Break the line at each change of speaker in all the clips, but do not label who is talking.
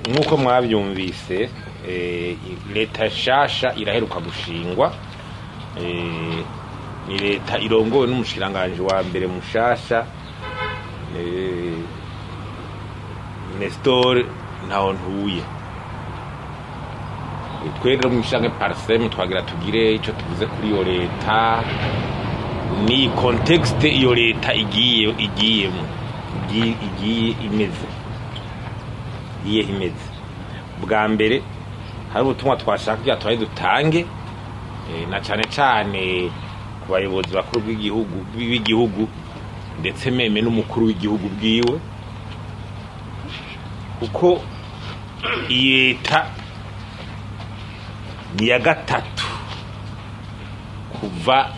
nkuko mwabyumvise leta shasha iraheruka gushingwa ni leta irongowe n'umushiranganje wa mbere mushasha Nestor Ntahontuye. Twebwe mu ishange parsem twagira tugire ico tuvuze kuri yo leta ni context iyo leta igiyemo imeze bwa mbere hari ubutumwa twashaka twari dutange na cyane ku bayobozi bakuru b'igihugu ndetse meme n'umukuru w'igihugu bwiwe kuko leta ni ya gatatu kuva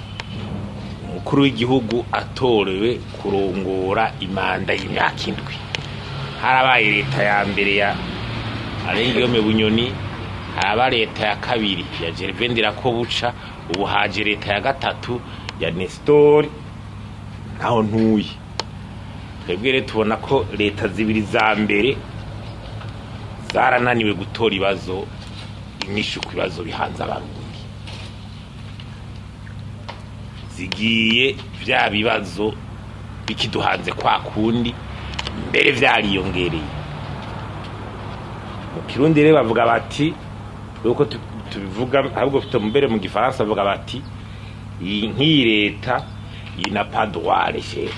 umukuru w'igihugu atorewe kurongora imanda y'imyaka indwi. Harabaye leta ya mbere ya Arengiyome Bunyoni, haraba leta ya kabiri ya Gervais Ndirakobuca, ubu haje leta ya gatatu ya Nestor Ntahontuye. Twebwe rero tubona ko leta zibiri za mbere zarananiwe gutora ibibazo inyishu ku bibazo bihanze abarundi, zigiye vya bibazo bikiduhanze kwa kundi mbere vyariyongereye. Mu Kirundi rero bavuga bati uko tubivuga ahubwo mbere mu Gifaransa bavuga bati iyi leta ina pas droit à l'échec.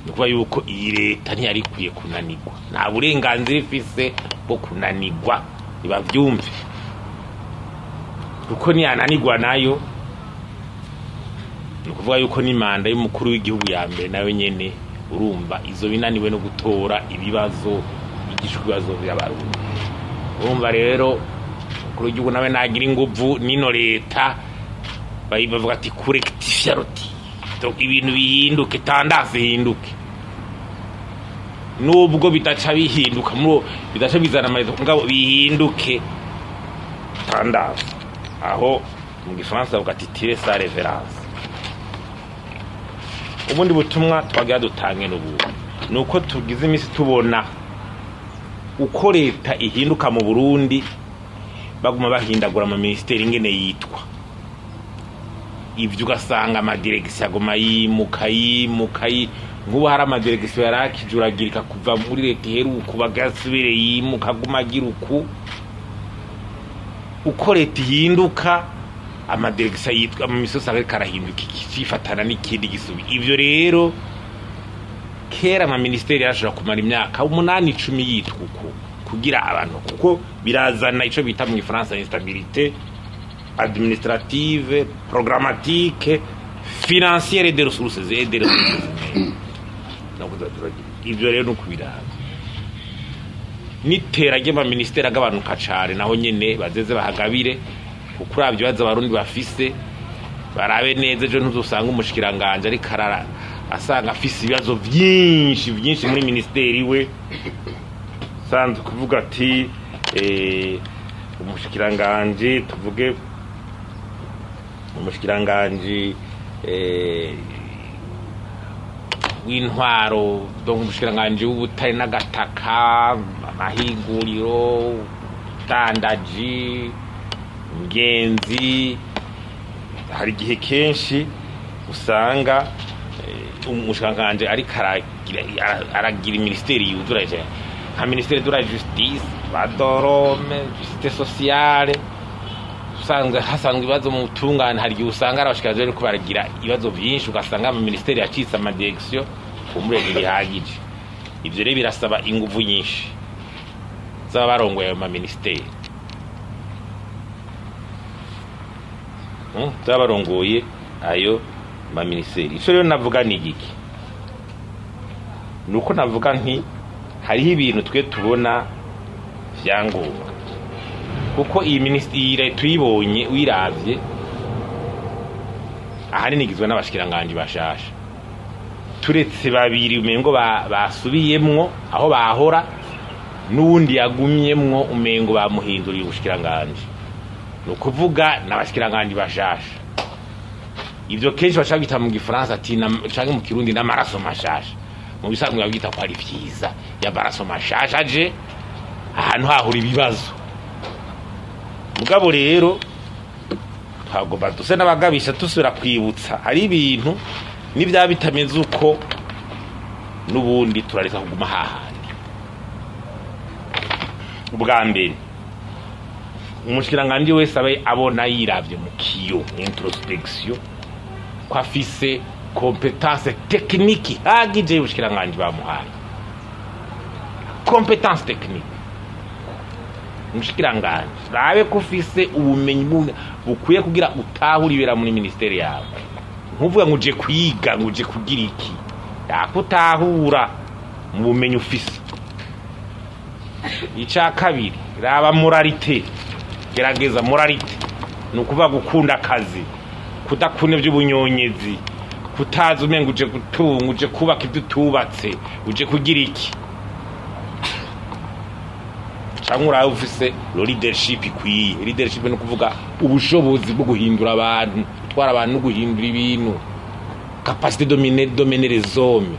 Nuko yuko iyi leta ntiyari ikwiye kunanirwa, nta burenganzira ifise bwo kunanirwa, ibavyumve kuko niyananirwa nayo nukuvuga yuko ni manda y'umukuru w'igihugu ya mbere nawe nyene urumva izo binaniwe no gutora ibibazo igishwibazo by'abarundi. Urumva rero umukuru w'igihugu nawe nagira inguvu nino leta bavuga ati correctifier roti ibintu bihinduke, tandase hinduke, nubwo bitaca bihinduka bidaca bizana amaherezo ngabo bihinduke tandase. Aho mu Gifaransa bavuga ati tirer sa révérence. Ubundi butumwa twagira dutange nuko tugize imisi tubona uko leta ihinduka mu Burundi, baguma bahindagura ama ministeri ingene yitwa, ivyo ugasanga amadiregisi aguma yimuka nk'ubu hari amadiregisi yarakijuragirika kuva muri leta iheruka bagasubire yimuka aguma agira uko leta ihinduka amadiregisi yitwa mu misozi akarahinduka ikifatana n'ikindi gisubi. Ivyo rero kera ama ministeri yashobora kumara imyaka 8-10 yitwa kugira abantu, kuko birazana ico bita mu Gifaransa instabilité administrative, programmatique, financière et des ressources humaines. Ivyo rero nukubiraba niterage ma ministeri agabanuka cyane, naho nyene bazeze bahagabire kuko uravye baza abarundi bafise barabe neza ejo ntuzosanga umushikiranganje ari karara asanga afise ibibazo byinshi muri ministeri we sanzwe kuvuga ati umushikiranganje tuvuge umushikiranganje w'intwaro donc umushikiranganje w'ubutare n'agataka, amahinguriro, dandaji, ingenzi. Hari igihe kenshi usanga umushikiranganje ari aragira ministeri yuzuraje nka ministeri de la justice, badorome, justice sociale, hasanzwe ibibazo mu butungane. Hari igihe usanga arabashikiranganje ariko baragira ibibazo byinshi, ugasanga ama ministeri yacitse ama direction kumurege bihagije. Ivyo rero birasaba inguvu nyinshi zaba barongoye ayo ma ministeri, zaba barongoye ayo ma ministeri. Ico rero navuga ni igiki, nuko navuga nti hariho ibintu twe tubona vyangombwa, kuko iyi ministeri tuyibonye wiravye ahanini igizwe n'abashikiranganje bashasha, turetse babiri umengo basubiyemwo aho bahora, n'uwundi yagumyemwo umengo bamuhinduriye ubushikiranganje. Nukuvuga n'abashikiranganje bashasha. Ivyo kenshi bashaka mu Gifaransa ati canke mu Kirundi n'amaraso mashasha. Mu bisanzwe babita ko ari vyiza ya baraso mashasha je ahantu hahura ibibazo. Mugabo rero twagomba duse n'abagabisha tusubira kwibutsa hari ibintu n'ibya bitameze uko n'ubundi turareka kuguma hahandi. Ubwa mbere umushikiranganje wese abe abona yiravye mu kiyo introspection ko afise compétence technique hagije ubushikiranganje bamuhaye compétence technique. Umushikiranganje rabe ko ufise ubumenyi bukwiye kugira utahuribera muri ministeri yawe, nkuvuga ngo uje kwiga ngo uje kugira iki, yakutahura mu bumenyi ufise. Ica kabiri raba moralité, gerageza moralité nukuva gukunda akazi, kudakune by'ubunyonyezi, kutaza umenga uje gutunga, uje kubaka ibyo tubatse, uje kugira iki. Cyangwa ufise leadership ikwiye. Leadership no kuvuga ubushobozi bwo guhindura abantu, gutwara abantu no guhindura ibintu, capacité de dominer les hommes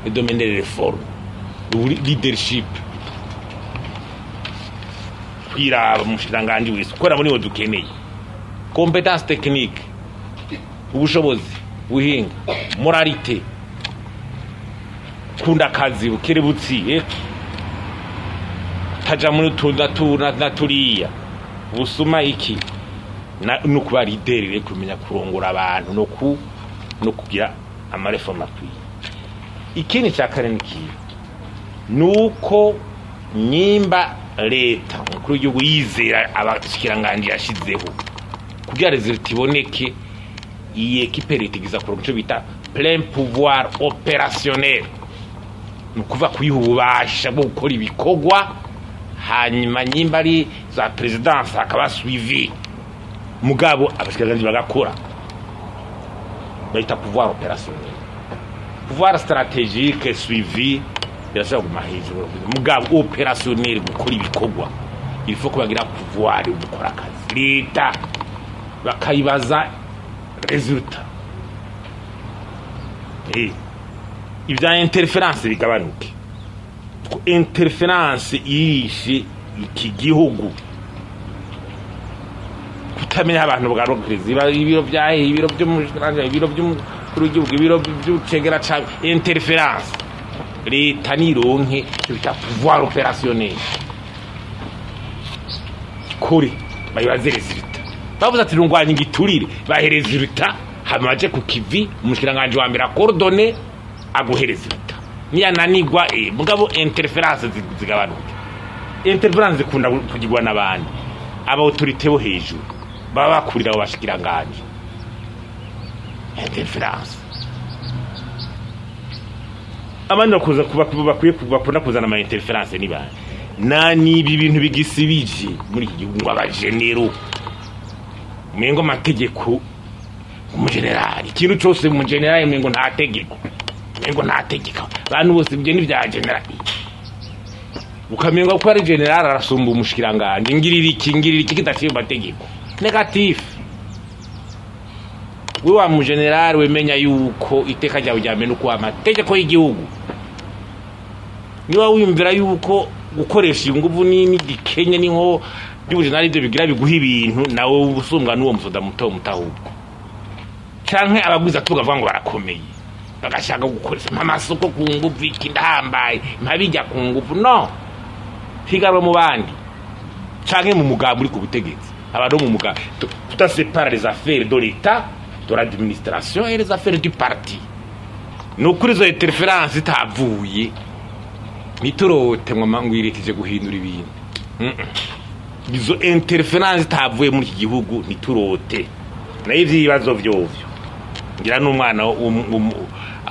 et dominer les réformes. Leadership kwiraba mushiranganje wese ukora muri dukeneye compétence technique, ubushobozi buhinga, moralité, kunda kazi bukerebutsi taja muri tunda turiya busuma iki no kuba leader kumenya kurongora abantu no kugira amareforma akwiye. Ikindi cyakare niki nuko nyimba leta mukuru w'igihugu yizera abashikiranganje yashizeho kugira result iboneke, iyi equipe leta kuronka cyo bita plein pouvoir opérationnel, nukuva kuyiha ububasha bwo gukora ibikorwa, hanyuma nyimba ari za presidence akaba suivi, mugabo abashikiranganje bagakora bayita pouvoir opérationnel. Pouvoir stratégique suivi birashaka kumahejuru, mugabo opérationnel gukora ibikorwa, il faut kubagira pouvoir gukora akazi. Leta bakayibaza resultat, ibya interference bigabanuke. Interference yishe iki gihugu, kutamenya abantu bwarokereza ibiro byahe, ibiro by'umushikiranganje, ibiro by'umukuru w'igihugu, ibiro by'ucegera ca interference. Leta nironke bita pouvoir opérationnel kuri bayibaze resultat. Bavuze ati rungwanya igiturire bahereza resultat, hamaje ku kivi umushikiranganje wa mbere coordonner aguhereza resultat. Niya nanigwa mugabo interference zigabanuke. Interference zikunda kugirwa n'abandi aba autorité bo hejuru baba bakurira abo bashikiranganje. Interference amanda kuza kuba bakwiye kubakunda kuzana ama interference ni bande nani ibi bintu bigisibije muri iki gihugu abagenero mengo amategeko umugenerali ikintu cyose mu generali mengo nta tegeko, mengo nta tegeko abantu bose bye n'ibya generali ukamenga ko ari generali arasumba umushikiranganje ngirira iki kidaciye amategeko negative. We wa mu generali wemenya yuko iteka ryawe ryame no kwa amategeko y'igihugu, niba wimvira yuko gukoresha inguvu nini gikenya ninko by'ubujenali byo bigira biguha ibintu nawe ubusumbwa n'uwo musoda muto mutahubwo canke abagwiza tuvuga ngo barakomeye bagashaka gukoresha amasoko ku nguvu ikindahambaye mpabijya ku nguvu no higaro mu bandi canke mu mugambo uri ku butegetsi. Abantu mu mugambo tutasepara les affaires de l'État de l'administration et les affaires du parti. Nukuri zo interference itavuye niturote ngo mangwirikije guhindura ibintu. Izo interference itavuye muri iki gihugu niturote na ivyibazo vyovyo ngira n'umwana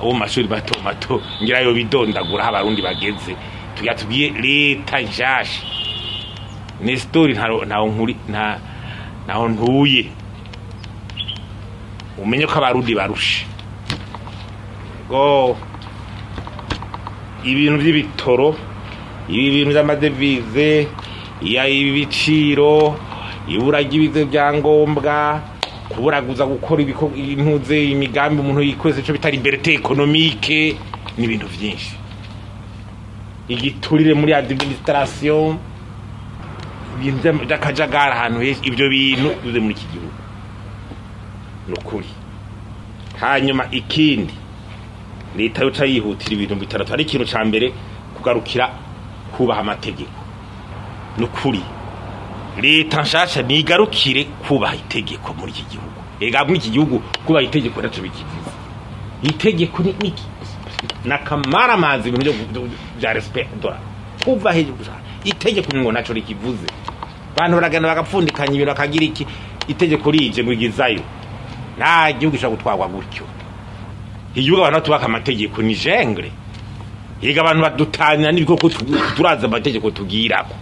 wo mashuri mato ngira yo bidondagura abarundi bageze tugiye leta nshasha ni story ntaho nkuri ntaho ntuye umenye ko abarundi barushe go ibintu by'ibitoro, ibi bintu by'amadevize, ya ibiciro, ibura ry'ibize byangombwa, kuburaguza gukora impuze imigambi umuntu yikwese cyo bitari liberté économique n'ibintu byinshi. Igiturire muri administration ibintu by'akajagara ahantu hese ibyo bintu bize muri iki gihugu nukuri. Hanyuma ikindi leta yoca yihutira ibintu bitandatu. Ari ikintu ca mbere kugarukira kubaha amategeko nukuri. Leta nshasha nigarukire kubaha itegeko muri iki gihugu. Ega muri iki gihugu kubaha itegeko naco bikivuze. Itegeko ni nakamara amazi ibintu bya respect dora kuva hejuru itegeko ngo naco rikivuze. Bantu baragana bagapfundikanya ibintu akagira iki itegeko rije mwigizayo nta gihugu cyo gutwarwa gutyo. Igihugu abantu tubaka amategeko ni jengre. Yega abantu badutanya n'ibikoko turaza amategeko tugirako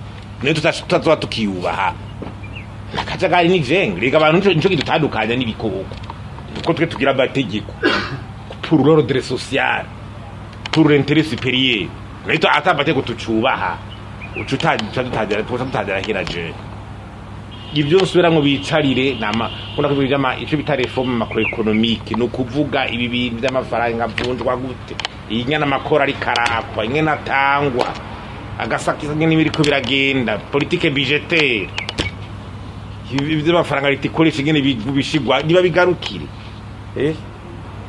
ne tutazoba tukiyubaha nakajagari ni jengre. Yega abantu nico gidutandukanya n'ibikoko uko twe tugira amategeko pour l'ordre social pour l'intérêt supérieur. Neto atabateko tucubaha ucutagira tutagira heraje ibyo nsubiramwe bicarire nama kuna kubijama ico bita reforme macroeconomique no kuvuga ibi bintu by'amafaranga mvunjwa gute inyana makora ari karakwa inyana tangwa agasakiza nyene biriko biragenda politique budgetaire ibi by'amafaranga litikoresha nyene bishigwa niba bigarukire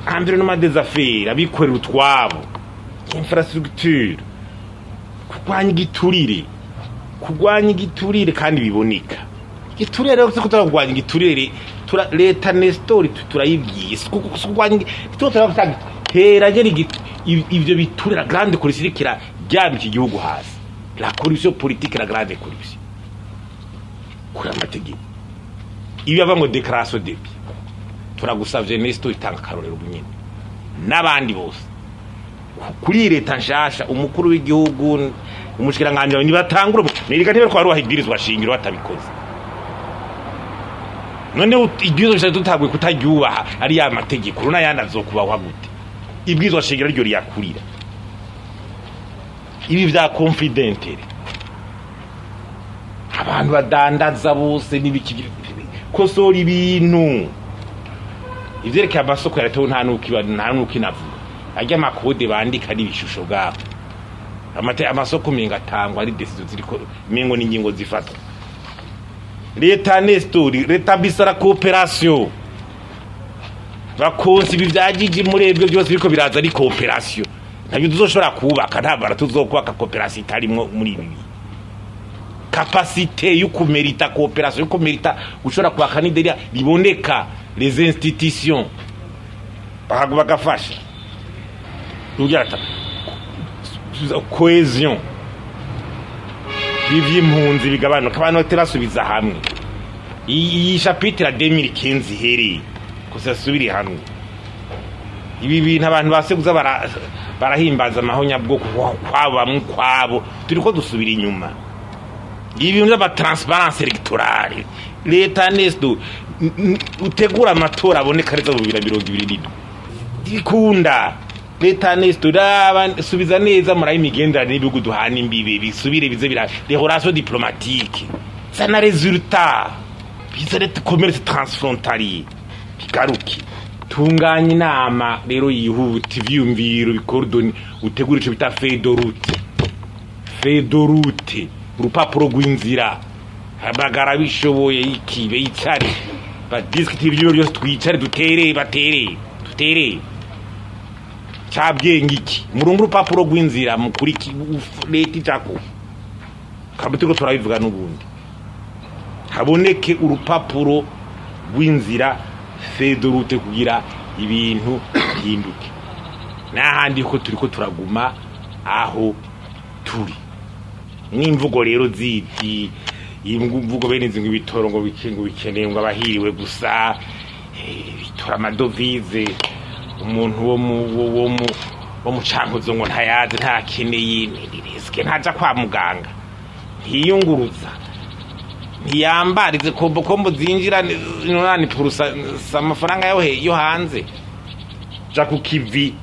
environnement des affaires abikorera utwabo infrastructure kugwanya igiturire kandi biboneka. Igiturire rero ko turagwanya igiturire leta Nestor turayibwiye kugwanya tutaravuga herage ivyo biturira grande corruption ryamye iki gihugu hasi. La corruption politique la grande corruption kuri amategeko ibi avango déclaration de biens turagusavye Nestor itanga karorero bunyene nabandi bose kuri leta nshasha umukuru w'igihugu umushikiranganje ni batangura nirika nibe kwa ruhahidirizwa shingiro batabikoze. None ibwizo bishaka tutagwe kutagyubaha ari ya mategeko runa yanda zokubaho gute ibwizo shingiro ryo riyakurira ibi vya confidential abantu badandaza bose nibiki kosora ibintu ivyereke amasoko ya leta nta nuko inavuga ajya makode bandika n'ibishusho bwabo amasoko minga tangwa ari decision ziriko mingo n'ingingo zifatwa. Leta Nestor leta bisara coopération bakonsi bivyagije murebwe byose biriko biraza ari coopération ntabyo tuzoshobora kubaka ntabara tuzokubaka coopération itarimwo muri ibi capacité yo kumerita coopération yo kumerita gushobora kubaka nideria liboneka les institutions bagafasha ugata cohésion bivi impunzi bigabanuka abantu terasubiza hamwe iyi chapitre ya 2015 heri kusasubiri hamwe ibi bintu abantu baseguza barahimbaza amahonya bwo kwabo turiko dusubira inyuma ibi bintu by'aba transparence electorale leta Nestor utegura amatora aboneka reza 2027 dikunda leta Nestor subiza neza muri imigenderanire n'ibihugu duhana imbibe bisubire bize bira les relations diplomatiques ça n'a résultat bizare commerce transfrontalier bigaruki tunganya inama rero yihuta ivyumviro bikordoni utegura ico bita fedorute urupapuro rw'inzira abagara bishoboye ikibe icari badiscuter ibyo byose twicare dutere cyabwenge iki murungu urupapuro rw'inzira mukuri leta itako kabutiko turabivuga n'ubundi haboneke urupapuro rw'inzira fedorute kugira ibintu hinduke n'ahandi ko turiko turaguma aho turi n'imvugo rero ziti imvugo bene zingu bitorongo bikeneye ngo abahiriwe gusa bitora amadovize umuntu wo mu cankuzo ngo ntayazi ntakeneye riske ntaja kwa muganga ntiyunguruza ntiyambarize kombo zinjira none purusa amafaranga yo hanze ja kukivi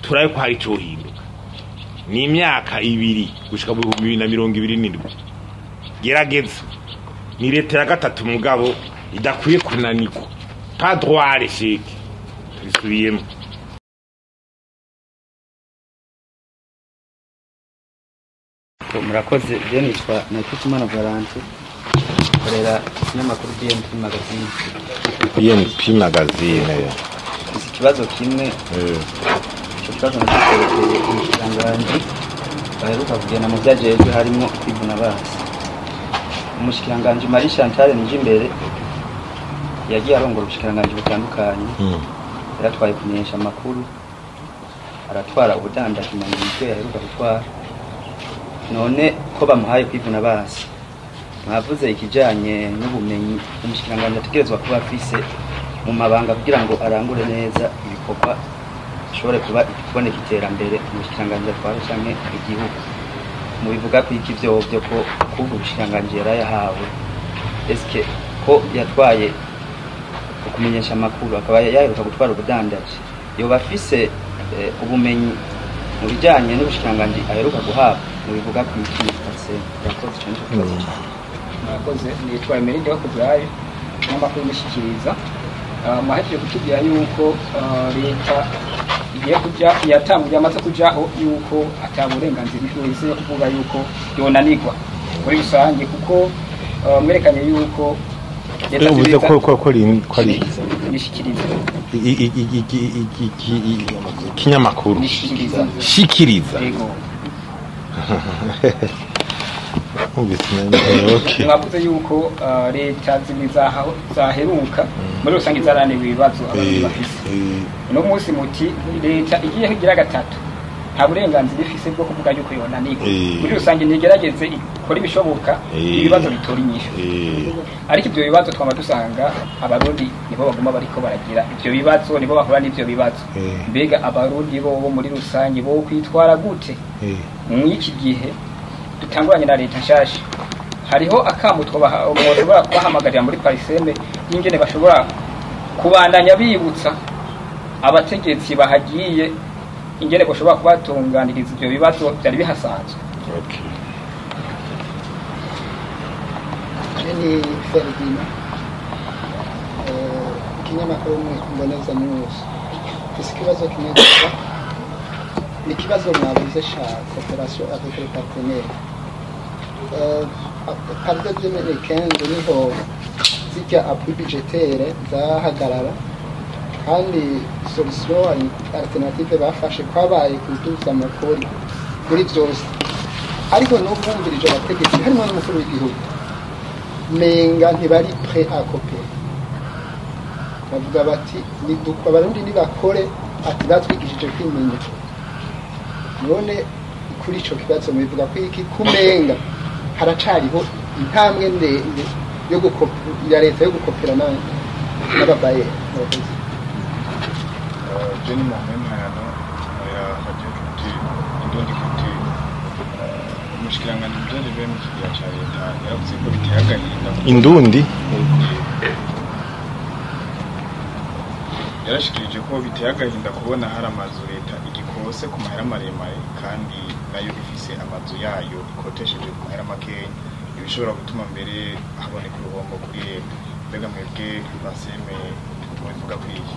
turaye ko hari cyo hinduka ni imyaka 2 gushika mu 2027 gerageza ni leta ya gatatu mugabo idakwiye kunaniko pas droit à l'échec bisubiyemo
murakoze je nitwa Nakitimana Valence korera ikinyamakuru BNP magazine.
BNP magazine.
Ikibazo kimwe cyo kibazo n'icyerekeye umushikiranganji baheruka kugenda mu byajejwe harimo kwivuna basi. Umushikiranganji Marie Chantal Nijimbere yagiye arongora ubushikiranganji butandukanye. Yaratwaye kumenyesha amakuru, aratwara ubudandaji mu mitwe yaheruka gutwara. None ko bamuhaye kwivuna basi, mwavuze ikijanye n'ubumenyi umushikiranganji ategerezwa kuba afise mu mabanga kugira ngo arangure neza ibikorwa ashobore kuba ikiboneka iterambere mu bushikiranganji atwara canke igihugu. Mubivuga ko iki byo ko kuva ubushikiranganji yarayahawe, eske ko yatwaye kumenyesha amakuru akaba yaheruka gutwara ubudandaji, yoba afise ubumenyi mu bijanye n'ubushikiranganji aheruka guhabwa? Mubivuga ko iki yakoze cyane cyo
mwakoze nitwa Emeride wo kuvurayo n'amakuru mushyikiriza. Mahajije kutubwira yuko leta igiye kujya yatanguye amaze kujaho yuko ataburenganzira ifise yo kuvuga yuko yonanirwa muri rusange, kuko mwerekanye yuko
uvuze ko ari
nishikiriza
kinyamakuru shikiriza
mwavuze yuko leta zimwe zaheruka muri rusange zaraniwe ibibazo abantu bafise. Uno munsi muti leta igiye kugira gatatu nta burenganzira ifise bwo kuvuga yuko yonanirwa. Muri rusange nigerageze ikora ibishoboka ibibazo bitora inyishu, ariko ibyo bibazo twama dusanga abarundi nibo baguma bariko baragira ibyo bibazo, nibo bakora n'ivyo bibazo. Mbega abarundi bo muri rusange bo kwitwara gute mu iki gihe dutanguranye na leta nshasha? Hariho akamutwa bashobora kubahamagarira muri pariseme y'ingene bashobora kubandanya bibutsa abategetsi bahagiye ingene bashobora kubatunganiriza ibyo bibazo byari bihasanzwe.
Ni Ferdinand ikinyamakuru Mboneza News. Ikibazo kimwe ni ikibazo mwabuze sha coopération avec les partenaires. Parle de 2015 niho zijya appui budgétaire zahagarara, kandi solution alternative bafashe kwabaye kuduza amakori muri byose. Ariko n'ubumvirije abategetsi harimo n'umukuru w'igihugu menga ntibari prêt à coopérer. Bavuga bati nidukwa abarundi nibakore ati batwigishije kwimenya. None kuri ico kibazo bivuga ko iki kumenga haracariho intambwe ndende yo gukopera leta yo gukopera n'ababaye.
Jenny Mohamed ya hajuti ndondi kuti umushikiranganje byaje bemu kiya cha leta yaravuze ko bitihagarinda
indundi
yarashikirije ko bitihagarinda kubona hari amazu leta igikose ku mahera maremare kandi nayo ifise amazu yayo ikotesheje ku mahera makenya, ibishobora gutuma mbere haboneka uruhombo kuri leta. Mbega mwebwe baseme mubivuga kuri iki?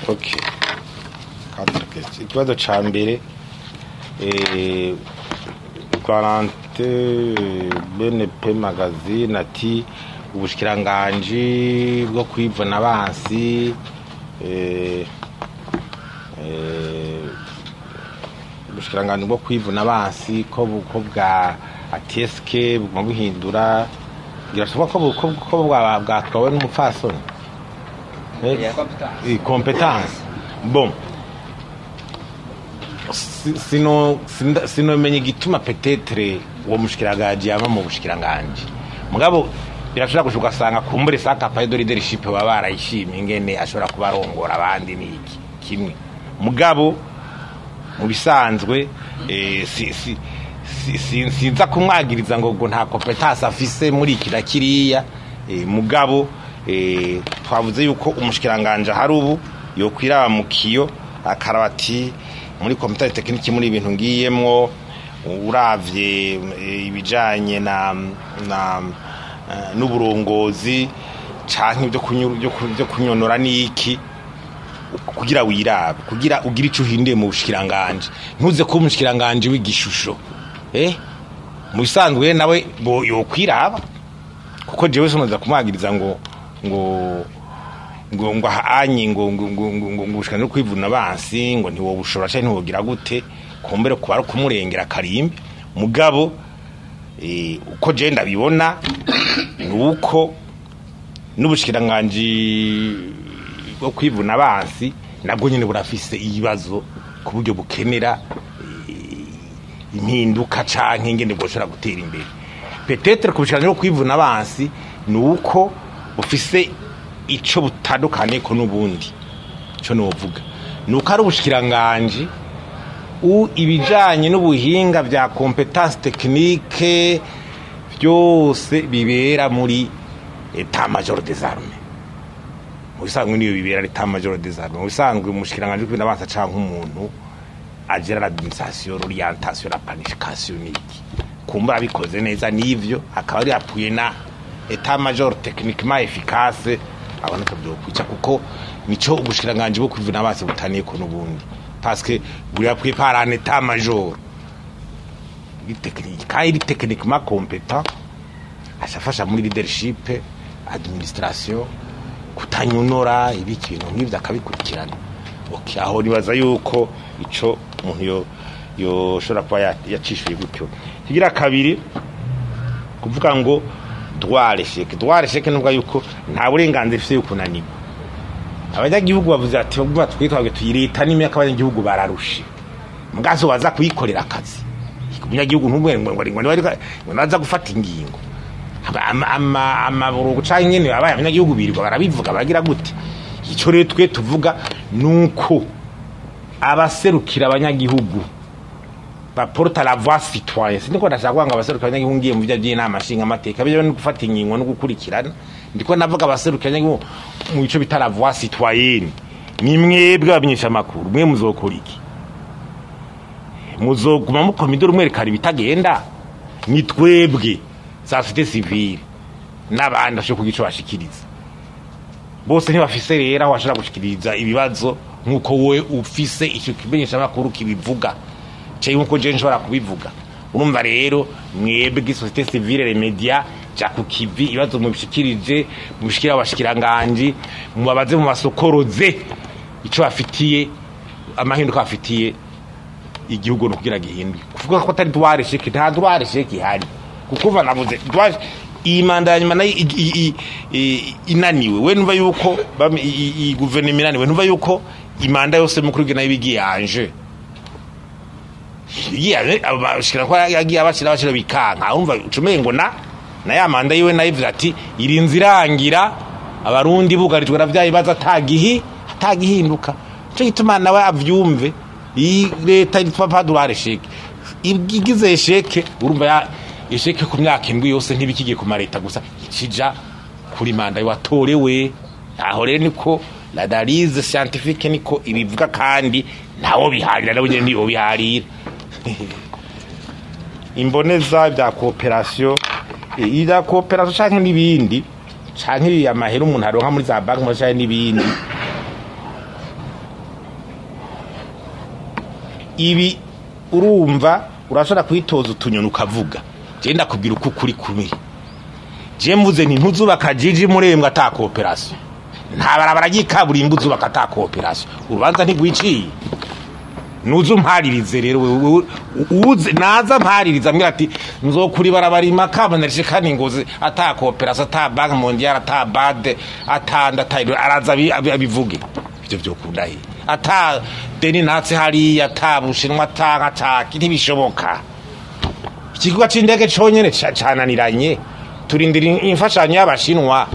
Okay. Ikibazo ca mbere Clarante BNP magazine ati ubushikiranganji bwo kwivuna abansi ubushikiranganji bwo kwivuna abansi ko bwa ateske bwo buhindura birashoboka ko bwatwawe n'umupfasoni compétence. Bon, sino menye gituma peut-être uwo mushikiranganje yama mu bushikiranganje mugabo birashobora gushuka sanga kumbure saka pa de leadership baba barayishimye ingene ashobora kubarongora abandi niki kimwe mugabo mu bisanzwe sinza kumwagiriza ngo nta compétence afise muri ikira kiriya mugabo twavuze yuko umushikiranganje hari ubu yokwiraba mu kiyo akarabati muri computer technique muri ibintu ngiyemwo uravye ibijanye na n'uburongozi canke byo kunyonora niki kugira wirabe kugira ugira ico uhinde mu bushikiranganje ntuze ko umushikiranganje w'igishusho mu bisanzwe nawe yo kwiraba kuko jewe sonoza kumagiriza ngo hanyi ngo ubushikiranganje kwivuna abansi ngo ntiwo bushobora cyane ntiwogira gute kumbere kuba ari kumurengera karimbi mugabo uko je ndabibona nuko n'ubushikiranganje bwo kwivuna abansi nabwo nyene burafise ibibazo ku buryo bukenera impinduka canke ingene bwoshobora gutera imbere peut-être ku bushikiranganje bwo kwivuna abansi nuko bufise ico butandukanye ko n'ubundi cyo novuga nuko ari ubushikiranganje ibijanye n'ubuhinga vya competence technique byose bibera muri état major des armées musanzwe niyo bibera état major des armées musanzwe umushikiranganje kwina abanza canke umuntu agera l'administration l'orientation la planification niki kumba abikoze neza nivyo akaba ari apuye na état major techniquement efficace aboneka byo kwica kuko nico ubushikiranganje bwo kwivuna abansi butaniye ko n'ubundi parce que buri apuye par un état major technique kandi techniquement compétent ashafasha muri leadership administration kutanyunora ibiki bintu nk'ibyo akabikurikirana okay aho nibaza yuko ico umuntu yo shora kwa yacishuye gutyo kigira kabiri kuvuga ngo droit l'échec nubwo yuko nta burenganzira ifite yukunanirwa abanyagihugu bavuze ati baguma twitwage tuyireta n'imyaka abanyagihugu bararushe mugazo baza kuyikorera akazi umunyagihugu ntumwe ngo naza gufata ingingo amaburugu canke nyene abaye abanyagihugu birirwa barabivuga bagira gute ico rero twe tuvuga nuko abaserukira abanyagihugu baporta la voix citoyenne siniko ndashaka ngo abaserukira abanyagihugu ngiye mu bya by'inama nshinga amateka byo no gufata ingingo no gukurikirana ndiko navuga abaserukira abanyagihugu mu bico bita la voix citoyenne ni mwebwe abanyesha makuru mwe muzokora iki muzoguma mu komidoro mwerekana bitagenda ni twebwe société civile n'abandi bashobora kugico bashikiriza bose ntibafise rero aho bashobora gushikiriza ibibazo nkuko wowe ufise icyo kimenyesha makuru kibivuga cyo nkuko je nshobora kubivuga urumva rero mwebwe société civile les médias ja kukivi ibibazo mu bishikirije mu bishikira abashikiranganje mu babaze mu basokoroze ico bafitiye amahinduka bafitiye igihugu no kugira gihindwe kuvuga ko atari droit l'échec nta droit l'échec ihari kuko banavuze droit imandanyuma nayo inaniwe we numva yuko i gouvernement inaniwe numva yuko imanda yose mu kuri nayo bigiye anje abashikira ko yagiye abashira bikanka urumva ucumengo na ya manda yiwe nayo ati irinzi irangira abarundi bugarijwe navyayibaza atagihinduka cyo gituma nawe avyumve iyi leta itwa padura resheke igize esheke urumva esheke ku myaka indwi yose ntibikigiye ku mareta gusa ikija kuri manda watorewe aho rero niko la analyse scientifique niko ibivuga kandi nawo biharira nabo nyene nibo biharira imboneza bya coopération ida coopération canke nibindi canke ya mahera umuntu aronka muri za banki muri canke nibindi ibi urumva urashobora kwitoza utunyoni ukavuga je ndakubwira uko kuri kumiri je mvuze nti ntuzubaka jiji murembwa ata coopération nta barabara gikaburimbo uzubaka ata coopération ubanza ntigwiciye nuzo mparirize rero uze naza mpaririza mbira ati nzokuri barabara imakamba narishikana ingozi ata coopération ata banque mondiale ata BAD atanda tayo araza abivuge ivyo byokunda he ata deni natse hari atabushinwa ataka ntibishoboka ikigwa c'indege conyene cananiranye turindira imfashanyo y'abashinwa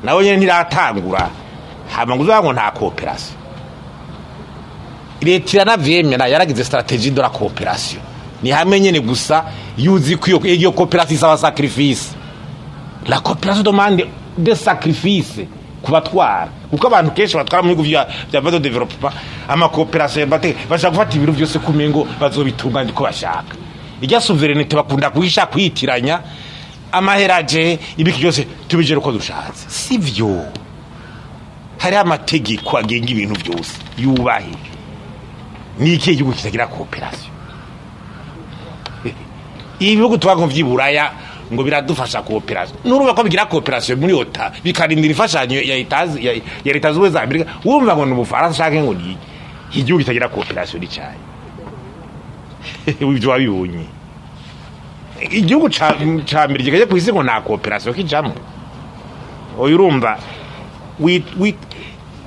nawe nyene ntiratangura hama ngo nta coopération leta navyemera yaragize stratégie de la coopération ni hamwe nyene gusa yuzi ko iyo coopération isaba sacrifice la coopération demande des sacrifices kubatwara kuko abantu kenshi batwara mu bihugu vya de développement ama coopération bate bashaka gufata ibiro byose kumengo bazobitunga ndiko bashaka ijya souveraineté bakunda kuhisha kwitiranya amaheraje ibiki byose tubijere uko dushatse sivyo hari amategeko agenga ibintu byose yubahe ni ikihe gihugu kitagira cooperation ibihugu twakumvye Buraya ngo biradufasha cooperation n'uruba ko bigira cooperation muri OTA bikarindira ifashanyo ya leta z'ubwe za Amerika wumva ngo n'Ubufaransa shake ngo ni igihugu kitagira cooperation icyaye ibyo wabibonye igihugu ca Amerika cyaje kwisi ngo na cooperation kijamo oyurumva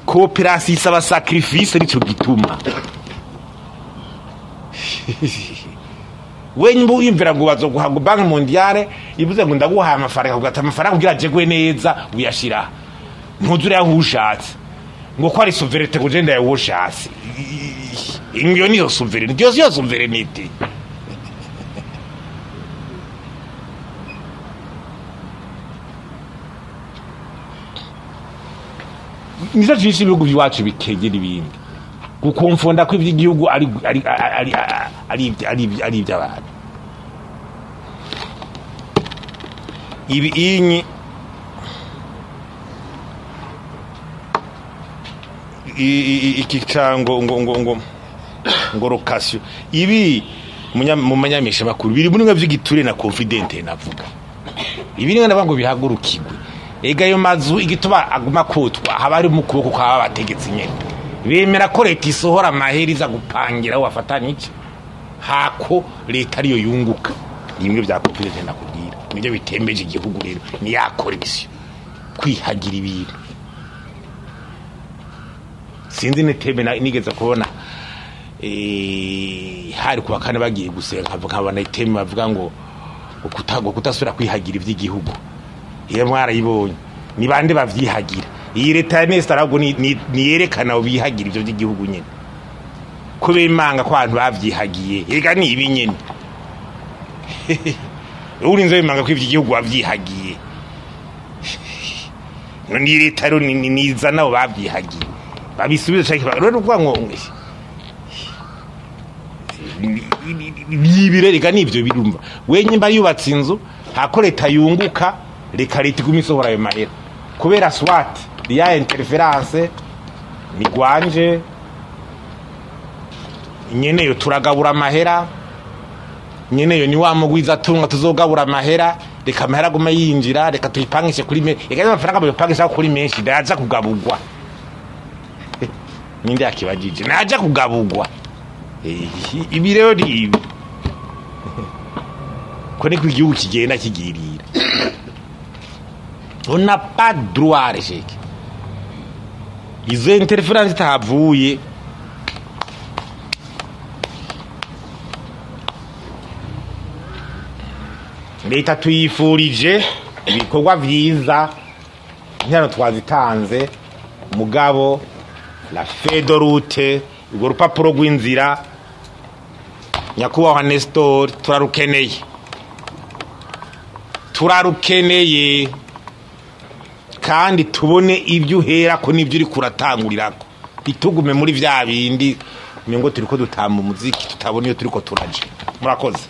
cooperation isaba sacrifice nico gituma wenye mbu imvira ngo bazoguha ngo Banki Mondiale ivuze ngo ndaguha amafaranga ugata amafaranga kugira jegwe neza uyashira ntuzure aho ushatse ngo ko ari sovereignty ngo genda yawo ushatse ingyo niyo sovereignty yo sovereignty nizo jisi ibihugu byacu bikegera ibindi gukonfonda ko iby'igihugu ari iby'abantu ibi inyi ikicango ngo location ibi mu manyamisha makuru biri muri by'igiture na confidente navuga ibi ni ngo bihagurukirwe ega yo mazu igituba aguma kotwa haba ari mu kuboko kwa bategetse nyene bemera ko leta isohora amaheriza gupangira wafatanye iki hako leta ariyo yunguka nimwe bya confidence nakubwira nibyo bitembeje igihugu rero ni yakora ibisi kwihagira ibintu sinzi netebe nigeze kubona hari kuba kane bagiye gusenga nkabona iteme bavuga ngo kutasubira kwihagira iby'igihugu iyo mwarayibonye ni bande bavyihagira iyi leta ya Nesta arabwo ni yerekana ubihagira ivyo by'igihugu nyene ko bemanga ko abantu bavyihagiye ega ni ibi nyene urinze bemanga ko ivy'igihugu bavyihagiye ni leta ro niza nabo bavyihagiye babisubiza cyane rero uvuga ngo ibirerega nivyo birumva wenye mba yubatse inzu hako leta yunguka reka leta igumisohora ayo mahera kubera SWAT ya interference ni gwanje nyene yo turagabura amahera nyene yo ni wa mugwiza tunga tuzogabura amahera reka amahera guma yinjira reka tuyipangishe kuri me reka amafaranga bayipangisha kuri menshi ndaza kugabugwa ninde akibajije naja kugabugwa ibi rero ni ko ne kwigihugu kigenda kigirira on n'a pas droit à izo interference tavuye leta tuyifurije ibikorwa vyiza ntano twazitanze mugabo la fedorute urwo rupapuro rw'inzira nyakubahwa Nestor turarukeneye kandi tubone ibyo uhera ko nibyo uri kuratangurirako bitugume muri vya bindi ngo turiko dutamba umuziki tutabona iyo turiko turaje murakoze.